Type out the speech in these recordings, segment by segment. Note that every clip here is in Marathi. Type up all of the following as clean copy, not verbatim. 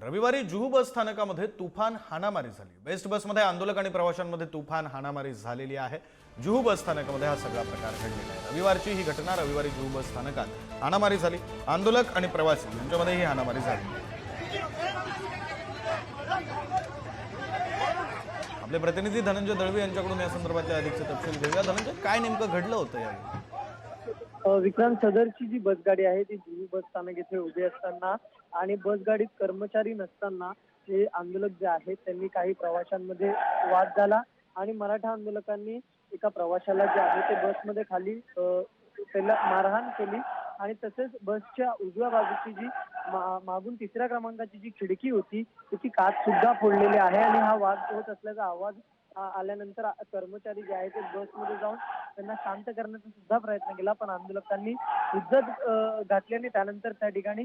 रविवारी जुहू बस स्थानकामध्ये तुफान हाणामारी झाली। बेस्ट बसमध्ये आंदोलक आणि प्रवाशांमध्ये तुफान हाणामारी झालेली आहे। जुहू बस स्थानकामध्ये हा सगळा प्रकार घडलेला आहे। रविवारची ही घटना रविवारी जुहू बस स्थानकात हाणामारी झाली। आंदोलक आणि प्रवासी यांच्यामध्ये ही हाणामारी झाली। आपले प्रतिनिधी धनंजय दळवी यांच्याकडून या संदर्भातले अधिकचे तपशील घेऊया। धनंजय, काय नेमकं घडलं होतं यावेळी? विक्रांत, सदरची जी बसगाडी आहे ती जुहू बस स्थानक येथे उभी असताना आणि बसगाडीत कर्मचारी नसताना हे आंदोलक जे आहेत त्यांनी काही प्रवाशांमध्ये वाद झाला आणि मराठा आंदोलकांनी एका प्रवाशाला जे आहे ते बसमध्ये खाली त्याला मारहाण केली आणि तसेच बसच्या उजव्या बाजूची जी मागून 3ऱ्या क्रमांकाची जी खिडकी होती त्याची काच सुद्धा फोडलेली आहे आणि हा वाद होत असल्याचा आवाज आल्यानंतर कर्मचारी जे आहेत ते बसमध्ये जाऊन त्यांना शांत करण्याचा सुद्धा प्रयत्न केला, पण आंदोलकांनी हुज्जत घातल्याने त्यानंतर त्या ठिकाणी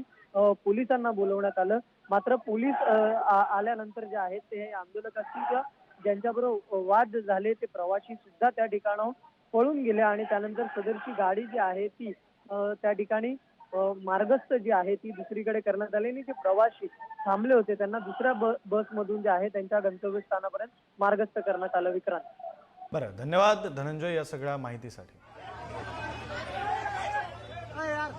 पोलिसांना बोलवण्यात आलं। मात्र पोलीस आल्यानंतर जे आहेत ते आंदोलक असतील किंवा ज्यांच्याबरोबर वाद झाले ते प्रवासी सुद्धा त्या ठिकाणाहून पळून गेले आणि त्यानंतर सदरची गाडी जी आहे ती त्या ठिकाणी मार्गस्थ जी आहे ती दुसरीकडे करण्यात आली आणि जे प्रवासी थांबले होते त्यांना दुसऱ्या बसमधून जे आहे त्यांच्या गंतव्यस्थानापर्यंत मार्गस्थ करण्यात आलं। विक्रांत, बरं, धन्यवाद धनंजय या सगळ्या माहितीसाठी। यार